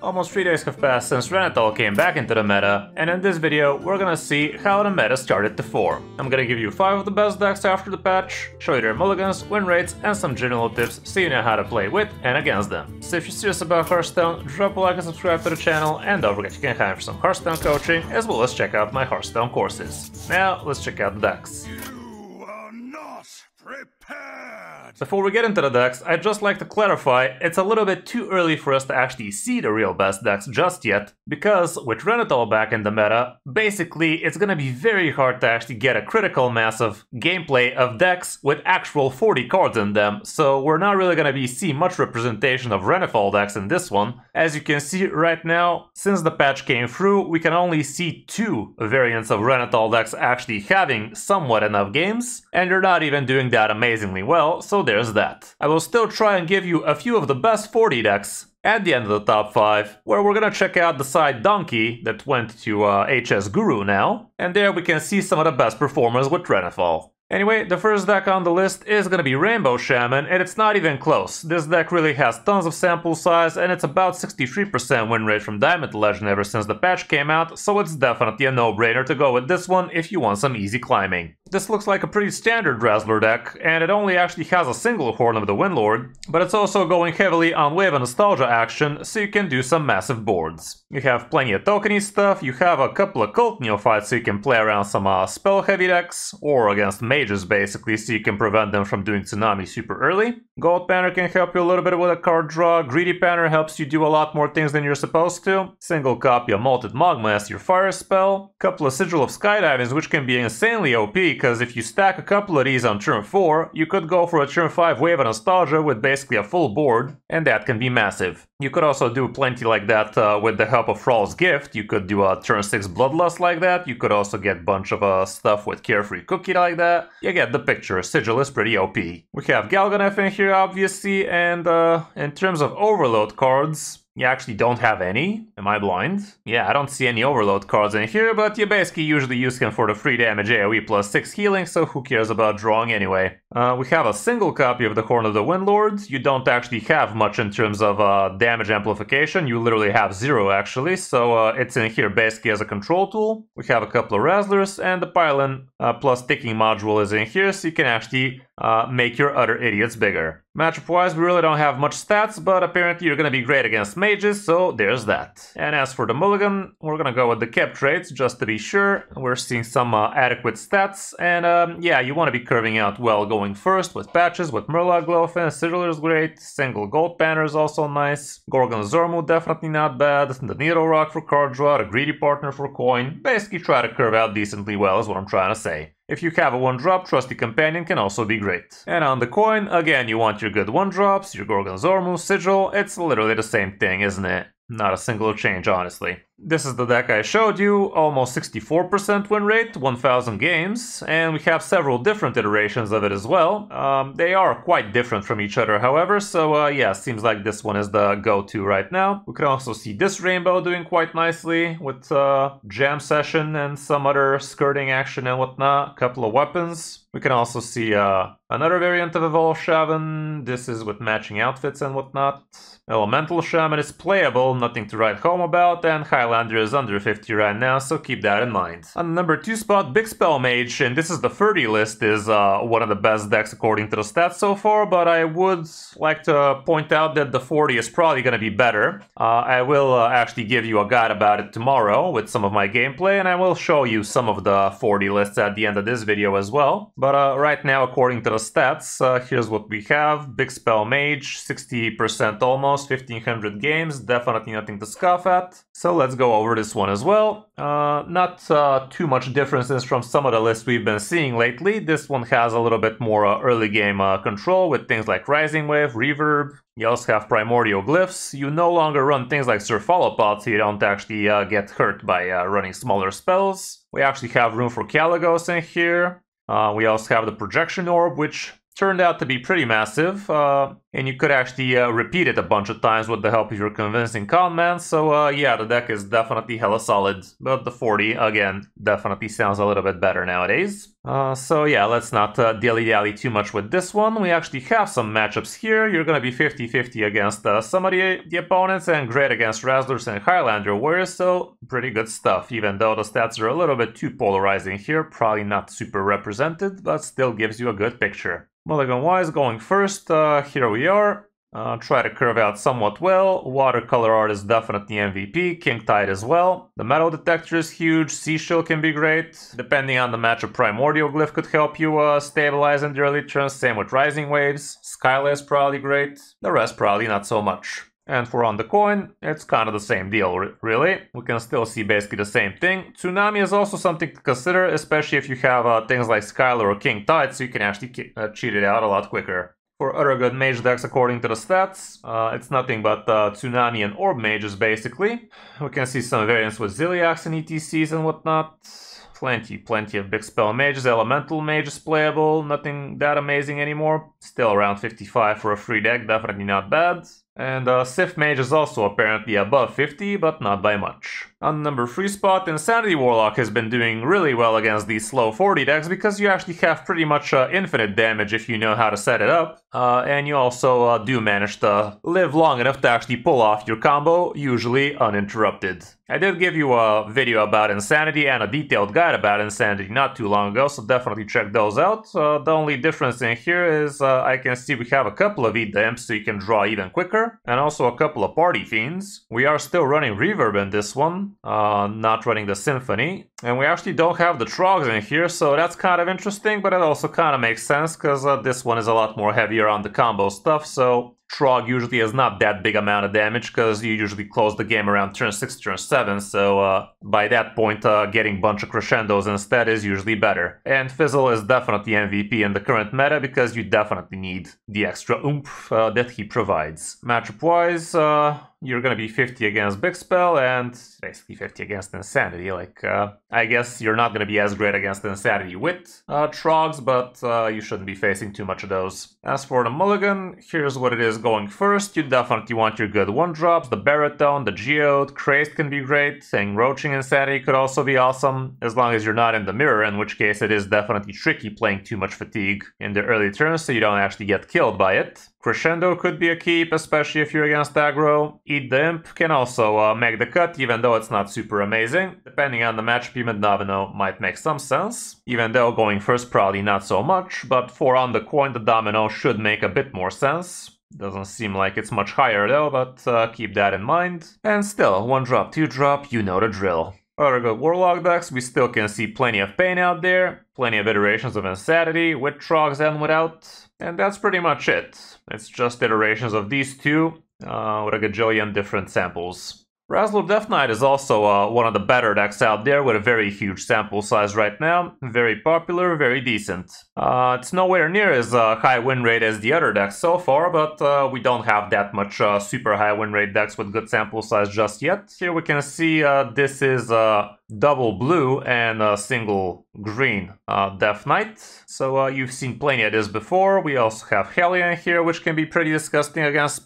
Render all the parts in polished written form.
Almost 3 days have passed since Renathal came back into the meta, and in this video we're gonna see how the meta started to form. I'm gonna give you 5 of the best decks after the patch, show you their mulligans, win rates, and some general tips so you know how to play with and against them. So if you're serious about Hearthstone, drop a like and subscribe to the channel, and don't forget you can hire for some Hearthstone coaching, as well as check out my Hearthstone courses. Now let's check out the decks. You are not prepared! Before we get into the decks, I'd just like to clarify, it's a little bit too early for us to actually see the real best decks just yet, because with Renathal back in the meta, basically it's gonna be very hard to actually get a critical mass of gameplay of decks with actual 40 cards in them, so we're not really gonna see much representation of Renathal decks in this one. As you can see right now, since the patch came through, we can only see 2 variants of Renathal decks actually having somewhat enough games, and they're not even doing that amazingly well, so there's that. I will still try and give you a few of the best 40 decks at the end of the top 5, where we're gonna check out the side Donkey that went to HS Guru now, and there we can see some of the best performers with Renathal. Anyway, the first deck on the list is gonna be Rainbow Shaman, and it's not even close. This deck really has tons of sample size, and it's about 63% win rate from Diamond to Legend ever since the patch came out, so it's definitely a no-brainer to go with this one if you want some easy climbing. This looks like a pretty standard Razzler deck, and it only actually has a single Horn of the Windlord, but it's also going heavily on Wave and Nostalgia action, so you can do some massive boards. You have plenty of tokeny stuff, you have a couple of Cult Neophytes so you can play around some spell-heavy decks, or against mages basically, so you can prevent them from doing Tsunami super early. Gold Banner can help you a little bit with a card draw, Greedy Banner helps you do a lot more things than you're supposed to, single copy of Malted Magma as your fire spell, couple of Sigil of Skydivings which can be insanely OP, because if you stack a couple of these on turn 4, you could go for a turn 5 Wave of Nostalgia with basically a full board, and that can be massive. You could also do plenty like that with the help of Thrall's Gift. You could do a turn 6 Bloodlust like that, you could also get a bunch of stuff with Carefree Cookie like that. You get the picture, Sigil is pretty OP. We have Galganeth in here obviously, and in terms of overload cards, you actually don't have any. Am I blind? Yeah, I don't see any overload cards in here, but you basically usually use him for the 3 damage AoE plus 6 healing, so who cares about drawing anyway. We have a single copy of the Horn of the Windlord. You don't actually have much in terms of damage amplification, you literally have 0 actually, so it's in here basically as a control tool. We have a couple of Razzlers, and the Pylon plus Ticking module is in here, so you can actually make your other idiots bigger. Matchup-wise, we really don't have much stats, but apparently you're gonna be great against mages, so there's that. And as for the mulligan, we're gonna go with the kept traits, just to be sure. We're seeing some adequate stats, and yeah, you want to be curving out well going first with patches, with Murloc Glowfin, Sigil is great, single Gold Banner is also nice, Gorgon Zormu definitely not bad, the Needle Rock for card draw, the Greedy Partner for coin. Basically try to curve out decently well is what I'm trying to say. If you have a 1-drop, Trusty Companion can also be great. And on the coin, again, you want your good 1-drops, your Gorgon Zormu, Sigil, it's literally the same thing, isn't it? Not a single change, honestly. This is the deck I showed you, almost 64% win rate, 1000 games, and we have several different iterations of it as well. They are quite different from each other, however, so yeah, seems like this one is the go-to right now. We can also see this Rainbow doing quite nicely with Jam Session and some other skirting action and whatnot, a couple of weapons. We can also see another variant of Evolve Shaman. This is with matching outfits and whatnot. Elemental Shaman is playable, nothing to write home about, and Highlander is under 50 right now, so keep that in mind. On the number 2 spot, Big Spell Mage, and this is the 30 list, is one of the best decks according to the stats so far, but I would like to point out that the 40 is probably going to be better. I will actually give you a guide about it tomorrow with some of my gameplay, and I will show you some of the 40 lists at the end of this video as well. But right now, according to the stats, here's what we have. Big Spell Mage, 60% almost, 1500 games, definitely nothing to scoff at. So let's go over this one as well. Not too much differences from some of the lists we've been seeing lately. This one has a little bit more early game control with things like Rising Wave, Reverb. You also have Primordial Glyphs. You no longer run things like Cephalopods, so you don't actually get hurt by running smaller spells. We actually have room for Caligos in here. We also have the Projection Orb, which turned out to be pretty massive. And you could actually repeat it a bunch of times with the help of your convincing con man, so yeah, the deck is definitely hella solid. But the 40, again, definitely sounds a little bit better nowadays. So yeah, let's not dilly-dally too much with this one. We actually have some matchups here. You're gonna be 50-50 against some of the opponents, and great against Razzlers and Highlander Warriors, so pretty good stuff, even though the stats are a little bit too polarizing here. Probably not super represented, but still gives you a good picture. Mulligan-wise, going first, here we are. Try to curve out somewhat well. Watercolor art is definitely MVP, King Tide as well. The metal detector is huge, Seashell can be great. Depending on the matchup, Primordial Glyph could help you stabilize in the early turns, same with Rising Waves. Skyla is probably great, the rest probably not so much. And for on the coin, it's kind of the same deal, really. We can still see basically the same thing. Tsunami is also something to consider, especially if you have things like Skylar or King Tide, so you can actually cheat it out a lot quicker. For other good mage decks according to the stats, it's nothing but Tsunami and Orb mages basically. We can see some variants with Ziliacs and ETCs and whatnot. Plenty of big spell mages. Elemental mage is playable, nothing that amazing anymore. Still around 55 for a free deck, definitely not bad. And Sith Mage is also apparently above 50, but not by much. On number 3 spot, Insanity Warlock has been doing really well against these slow 40 decks because you actually have pretty much infinite damage if you know how to set it up. And you also do manage to live long enough to actually pull off your combo, usually uninterrupted. I did give you a video about Insanity and a detailed guide about Insanity not too long ago, so definitely check those out. The only difference in here is I can see we have a couple of Eat the Imps so you can draw even quicker, and also a couple of Party Fiends. We are still running Reverb in this one, not running the Symphony. And we actually don't have the Trogs in here, so that's kind of interesting, but it also kind of makes sense because this one is a lot more heavier on the combo stuff, so Trog usually has not that big amount of damage because you usually close the game around turn 6, turn 7, so by that point getting a bunch of crescendos instead is usually better. And Fizzle is definitely MVP in the current meta because you definitely need the extra oomph that he provides. Matchup wise, you're gonna be 50 against Big Spell and basically 50 against Insanity. Like, I guess you're not gonna be as great against Insanity with Trogs, but you shouldn't be facing too much of those. As for the Mulligan, here's what it is going first. You definitely want your good 1-drops, the Baritone, the Geode, Crazed can be great, and Roaching Insanity could also be awesome, as long as you're not in the mirror, in which case it is definitely tricky playing too much Fatigue in the early turns so you don't actually get killed by it. Crescendo could be a keep, especially if you're against aggro. Eat the Imp can also make the cut, even though it's not super amazing. Depending on the matchup, even Domino might make some sense, even though going first probably not so much, but for on the coin, the Domino should make a bit more sense. Doesn't seem like it's much higher though, but keep that in mind. And still, 1-drop, 2-drop, you know the drill. Other good Warlock decks, we still can see plenty of pain out there, plenty of iterations of Insanity, with Trogs and without, and that's pretty much it. It's just iterations of these two, with a gajillion different samples. Razzler Death Knight is also one of the better decks out there with a very huge sample size right now. Very popular, very decent. It's nowhere near as high win rate as the other decks so far, but we don't have that much super high win rate decks with good sample size just yet. Here we can see this is double blue and single green Death Knight. So you've seen plenty of this before. We also have Hellion here, which can be pretty disgusting against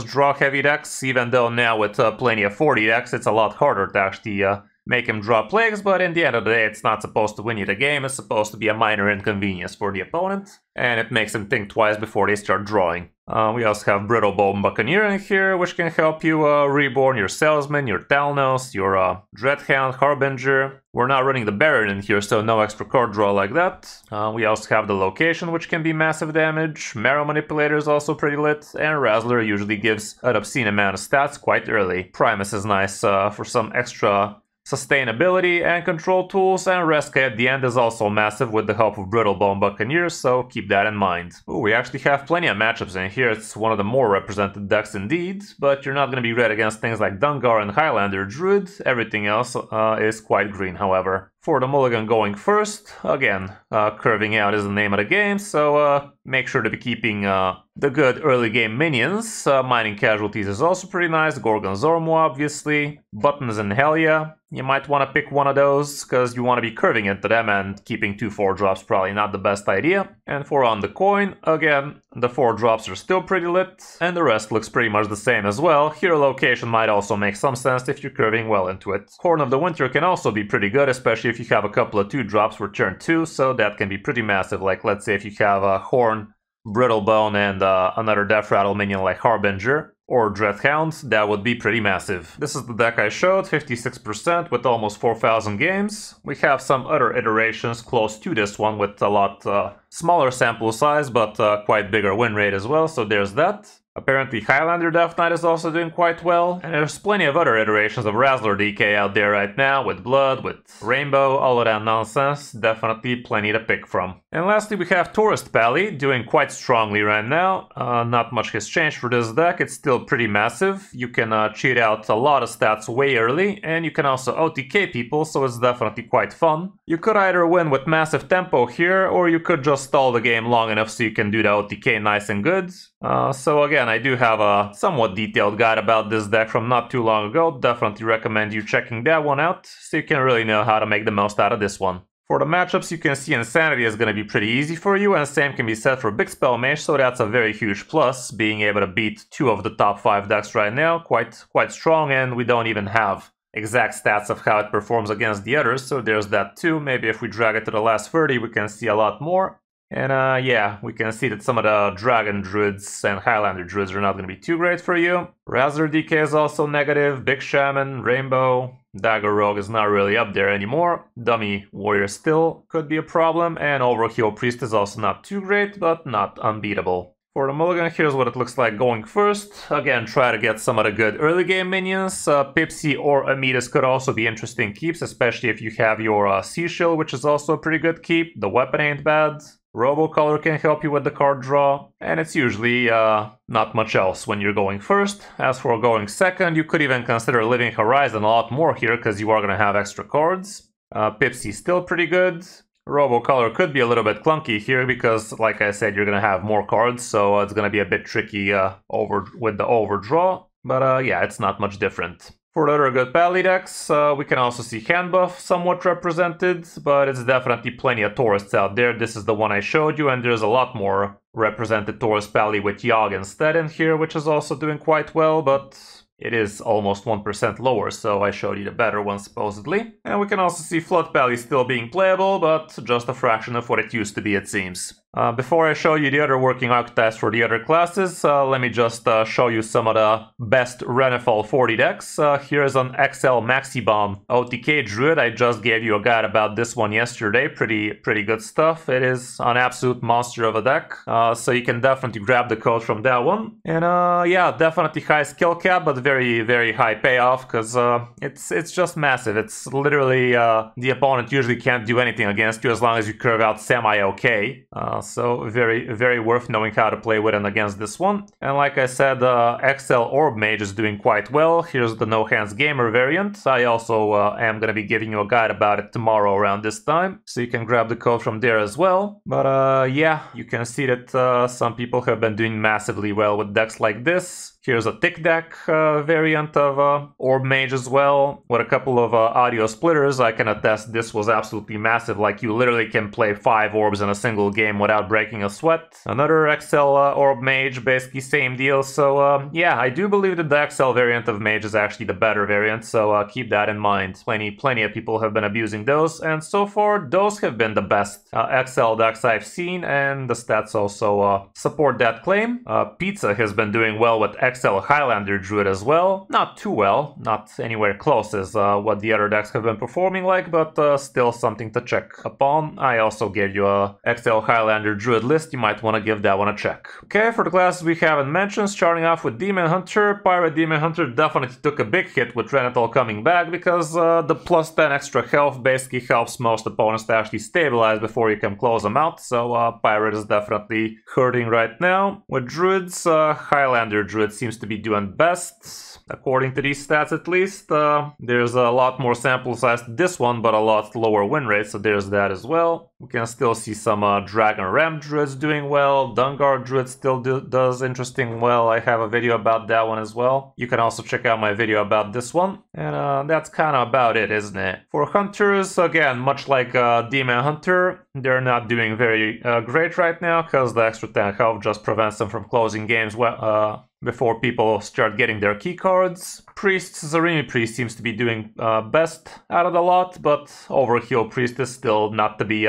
draw heavy decks, even though now with plenty of 40 decks, it's a lot harder to actually make him draw plagues, but in the end of the day, it's not supposed to win you the game, it's supposed to be a minor inconvenience for the opponent, and it makes them think twice before they start drawing. We also have Brittle Bone Buccaneer in here, which can help you reborn your Salesman, your Talnos, your Dreadhound, Harbinger. We're not running the Baron in here, so no extra card draw like that. We also have the Location, which can be massive damage. Marrow Manipulator is also pretty lit, and Razzler usually gives an obscene amount of stats quite early. Primus is nice for some extra sustainability and control tools, and Reska at the end is also massive with the help of Brittle Bone Buccaneers, so keep that in mind. Ooh, we actually have plenty of matchups in here. It's one of the more represented decks indeed, but you're not going to be great against things like Dungar and Highlander Druid. Everything else is quite green, however. For the Mulligan going first, again, curving out is the name of the game, so make sure to be keeping the good early game minions. Mining Casualties is also pretty nice, Gorgon Zormo obviously, Buttons and Helia. You might want to pick one of those, because you want to be curving into them, and keeping 2 4-drops probably not the best idea. And for on the coin, again, the 4 drops are still pretty lit, and the rest looks pretty much the same as well. Hero location might also make some sense if you're curving well into it. Horn of the Winter can also be pretty good, especially if you have a couple of 2 drops for turn 2, so that can be pretty massive. Like, let's say if you have a Horn, Brittlebone, and another Death Rattle minion like Harbinger or Dreadhound, that would be pretty massive. This is the deck I showed, 56% with almost 4,000 games. We have some other iterations close to this one with a lot smaller sample size, but quite bigger win rate as well, so there's that. Apparently Highlander Death Knight is also doing quite well, and there's plenty of other iterations of Razzler DK out there right now, with Blood, with Rainbow, all of that nonsense, definitely plenty to pick from. And lastly we have Tourist Pally, doing quite strongly right now. Not much has changed for this deck, it's still pretty massive. You can cheat out a lot of stats way early, and you can also OTK people, so it's definitely quite fun. You could either win with massive tempo here, or you could just stall the game long enough so you can do the OTK nice and good. So again, I do have a somewhat detailed guide about this deck from not too long ago. Definitely recommend you checking that one out, so you can really know how to make the most out of this one. For the matchups, you can see Insanity is going to be pretty easy for you, and same can be said for Big Spell Mage, so that's a very huge plus, being able to beat 2 of the top 5 decks right now. Quite strong, and we don't even have exact stats of how it performs against the others, so there's that too. Maybe if we drag it to the last 30, we can see a lot more. And yeah, we can see that some of the Dragon Druids and Highlander Druids are not going to be too great for you. Razzler DK is also negative, Big Shaman, Rainbow, Dagger Rogue is not really up there anymore. Dummy Warrior still could be a problem, and Overkill Priest is also not too great, but not unbeatable. For the mulligan, here's what it looks like going first. Again, try to get some of the good early game minions. Pipsy or Amidas could also be interesting keeps, especially if you have your Sea Shield, which is also a pretty good keep. The weapon ain't bad. Robocolor can help you with the card draw, and it's usually not much else when you're going first. As for going second, you could even consider Living Horizon a lot more here, because you are going to have extra cards. Pipsy still pretty good. Robocolor could be a little bit clunky here, because like I said, you're going to have more cards, so it's going to be a bit tricky with the overdraw, but yeah, it's not much different. For the other good Pally decks, we can also see Hand Buff somewhat represented, but it's definitely plenty of tourists out there. This is the one I showed you, and there's a lot more represented Tourist Pally with Yogg instead in here, which is also doing quite well, but it is almost 1% lower, so I showed you the better one supposedly. And we can also see Flood Pally still being playable, but just a fraction of what it used to be, it seems. Before I show you the other working archetypes for the other classes, let me just show you some of the best Renathal 40 decks. Here's an XL Maxi Bomb OTK Druid. I just gave you a guide about this one yesterday. Pretty good stuff. It is an absolute monster of a deck, so you can definitely grab the code from that one. And yeah, definitely high skill cap, but very high payoff, because it's just massive. It's literally the opponent usually can't do anything against you as long as you curve out semi-okay. So very worth knowing how to play with and against this one. And like I said, XL Orb Mage is doing quite well. Here's the No Hands Gamer variant. I also am going to be giving you a guide about it tomorrow around this time, so you can grab the code from there as well. But yeah, you can see that some people have been doing massively well with decks like this. Here's a Tick Deck variant of Orb Mage as well, with a couple of audio splitters. I can attest this was absolutely massive, like you literally can play 5 orbs in a single game without breaking a sweat. Another XL Orb Mage, basically same deal, so yeah, I do believe that the XL variant of Mage is actually the better variant, so keep that in mind. Plenty of people have been abusing those, and so far those have been the best XL decks I've seen, and the stats also support that claim. Pizza has been doing well with XL Highlander Druid as well. Not too well, not anywhere close as what the other decks have been performing like, but still something to check upon. I also gave you a XL Highlander Druid list, you might want to give that one a check. Okay, for the classes we haven't mentioned, starting off with Demon Hunter. Pirate Demon Hunter definitely took a big hit with Renathal coming back, because the plus 10 extra health basically helps most opponents to actually stabilize before you can close them out, so Pirate is definitely hurting right now. With Druids, Highlander Druid seems to be doing best, according to these stats at least. There's a lot more sample size to this one, but a lot lower win rate, so there's that as well. We can still see some Dragon Ram Druids doing well. Dungar Druid still does interesting well. I have a video about that one as well. You can also check out my video about this one. And that's kind of about it, isn't it? For Hunters, again, much like Demon Hunter, they're not doing very great right now, because the extra 10 health just prevents them from closing games before people start getting their key cards. Priests, Zarimi Priest seems to be doing best out of the lot, but Overkill Priest is still not to be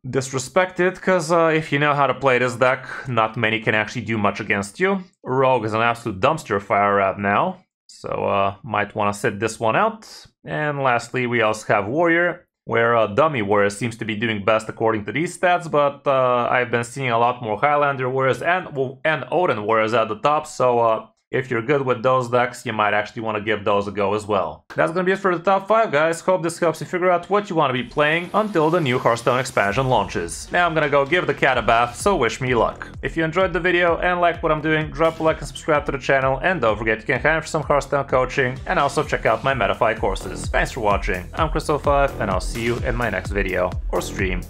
disrespected, because if you know how to play this deck, not many can actually do much against you. Rogue is an absolute dumpster fire right now, so might want to sit this one out. And lastly, we also have Warrior, where Dummy Warrior seems to be doing best according to these stats, but I've been seeing a lot more Highlander Warriors and Odin Warriors at the top, so if you're good with those decks, you might actually want to give those a go as well. That's gonna be it for the top 5, guys. Hope this helps you figure out what you want to be playing until the new Hearthstone expansion launches. Now I'm gonna go give the cat a bath, so wish me luck. If you enjoyed the video and liked what I'm doing, drop a like and subscribe to the channel, and don't forget you can hire for some Hearthstone coaching, and also check out my Metafy courses. Thanks for watching. I'm Kris05, and I'll see you in my next video or stream.